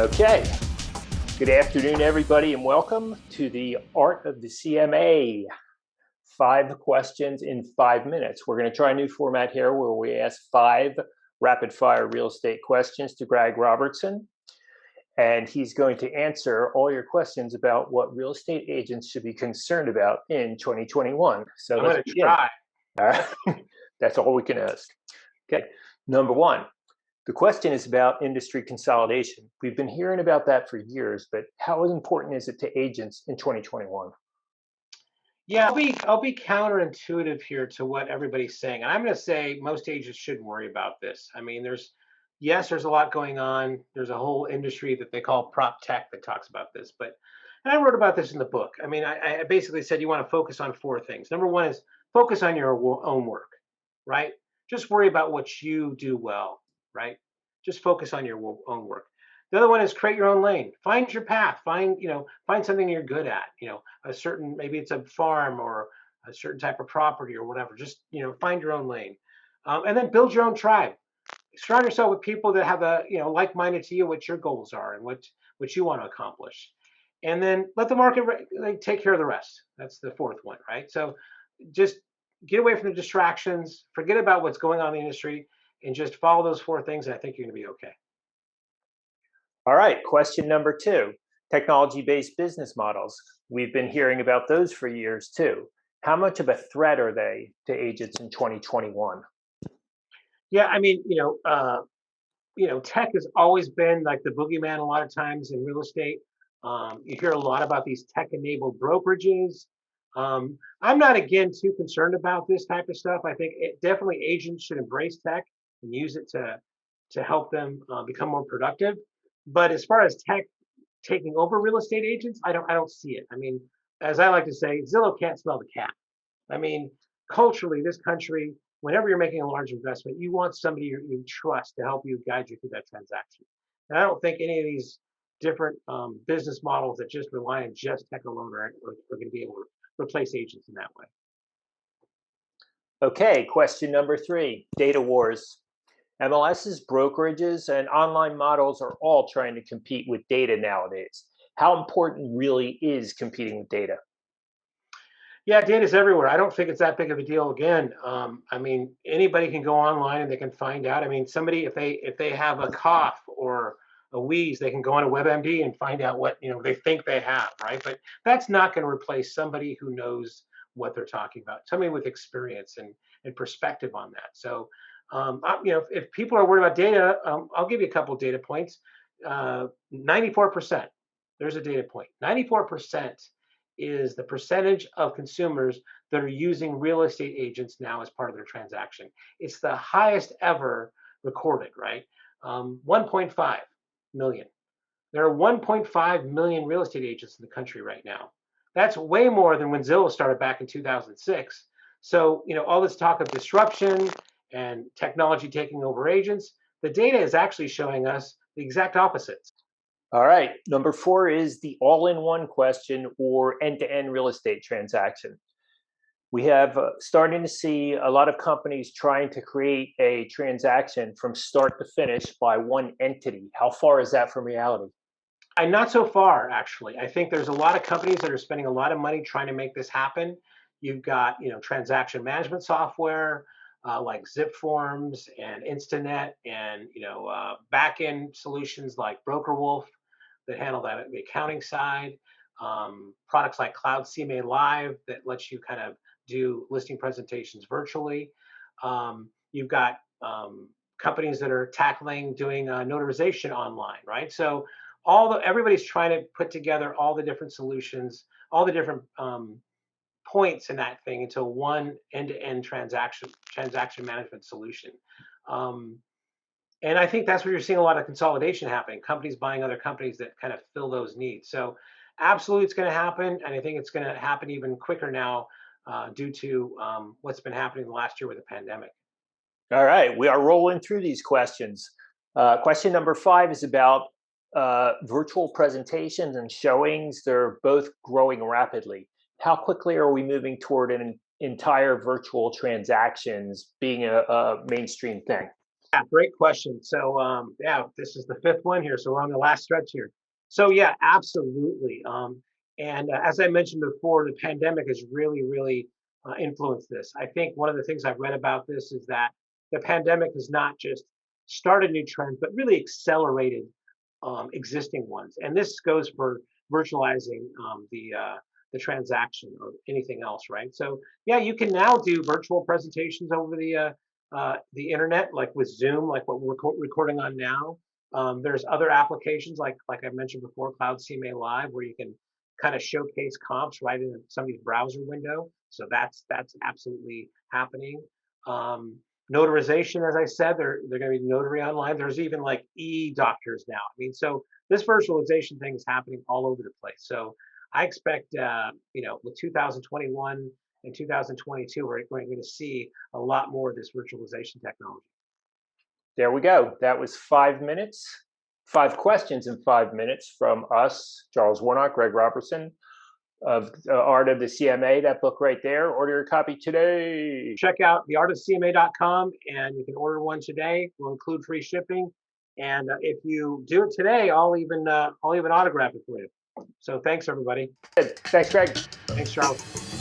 Okay. Good afternoon, everybody, and welcome to the Art of the CMA. 5 questions in 5 minutes. We're going to try a new format here where we ask 5 rapid-fire real estate questions to Greg Robertson, and he's going to answer all your questions about what real estate agents should be concerned about in 2021. So I'm let's going to begin. try. All right. That's all we can ask. Okay. Number 1. The question is about industry consolidation. We've been hearing about that for years, but how important is it to agents in 2021? Yeah, I'll be counterintuitive here to what everybody's saying. And I'm going to say most agents shouldn't worry about this. I mean, there's a lot going on. There's a whole industry that they call prop tech that talks about this. And I wrote about this in the book. I mean, I basically said you want to focus on 4 things. Number 1 is focus on your own work, right? Just worry about what you do well, right? Just focus on your own work. The other one is create your own lane. Find your path. Find something you're good at. Maybe it's a farm or a certain type of property or whatever. Just, find your own lane. And then build your own tribe. Surround yourself with people that have like-minded to you, what your goals are and what you want to accomplish. And then let the market take care of the rest. That's the 4th one, right? So just get away from the distractions, forget about what's going on in the industry, and just follow those 4 things, and I think you're going to be okay. All right, question number 2, technology-based business models. We've been hearing about those for years too. How much of a threat are they to agents in 2021? Yeah, I mean, tech has always been like the boogeyman a lot of times in real estate. You hear a lot about these tech-enabled brokerages. I'm not, again, too concerned about this type of stuff. I think definitely agents should embrace tech and use it to help them become more productive. But as far as tech taking over real estate agents, I don't see it. I mean, as I like to say, Zillow can't smell the cat. I mean, culturally, this country, whenever you're making a large investment, you want somebody you trust to help you guide you through that transaction. And I don't think any of these different business models that just rely on just tech alone are going to be able to replace agents in that way. Okay, question number 3, data wars. MLSs, brokerages, and online models are all trying to compete with data nowadays. How important really is competing with data? Yeah, data's everywhere. I don't think it's that big of a deal. Again, I mean, anybody can go online and they can find out. I mean, somebody if they have a cough or a wheeze, they can go on a WebMD and find out what they think they have, right? But that's not going to replace somebody who knows what they're talking about, somebody with experience and perspective on that. So, if people are worried about data, I'll give you a couple data points. 94%. There's a data point. 94% is the percentage of consumers that are using real estate agents now as part of their transaction. It's the highest ever recorded, right? 1.5 million. There are 1.5 million real estate agents in the country right now. That's way more than when Zillow started back in 2006. So, all this talk of disruption and technology taking over agents, the data is actually showing us the exact opposites. All right, number 4 is the all-in-one question or end-to-end real estate transaction. We have starting to see a lot of companies trying to create a transaction from start to finish by one entity. How far is that from reality? I'm not so far, actually. I think there's a lot of companies that are spending a lot of money trying to make this happen. You've got, transaction management software like Zip Forms and Instanet, and back-end solutions like BrokerWolf that handle that the accounting side. Products like Cloud CMA Live that lets you kind of do listing presentations virtually. You've got companies that are doing notarization online, right? So everybody's trying to put together all the different solutions, all the different points in that thing into one end-to-end transaction management solution. And I think that's where you're seeing a lot of consolidation happening, companies buying other companies that kind of fill those needs. So absolutely it's going to happen, and I think it's going to happen even quicker now due to what's been happening the last year with the pandemic. All right, we are rolling through these questions. Question number 5 is about virtual presentations and showings. They're both growing rapidly. How quickly are we moving toward an entire virtual transactions being a mainstream thing? Yeah, great question. So, yeah, this is the fifth one here, so we're on the last stretch here. So, yeah, absolutely. And as I mentioned before, the pandemic has really influenced this. I think one of the things I've read about this is that the pandemic has not just started new trends, but really accelerated existing ones. And this goes for virtualizing the transaction or anything else, right? So, yeah, you can now do virtual presentations over the internet, like with Zoom, like what we're recording on now. There's other applications like I mentioned before, Cloud CMA Live, where you can kind of showcase comps right in somebody's browser window. So that's absolutely happening. Um, Notarization, as I said, they're going to be notary online. There's even like e-doctors now. I mean, so this virtualization thing is happening all over the place. So I expect, with 2021 and 2022, we're going to see a lot more of this virtualization technology. There we go. That was 5 minutes, 5 questions in 5 minutes from us, Charles Warnock, Greg Robertson of Art of the CMA. That book right there. Order your copy today. Check out theartofcma.com and you can order one today. We'll include free shipping. And if you do it today, I'll even autograph it for you. So thanks, everybody. Good. Thanks, Greg. Thanks, Charles.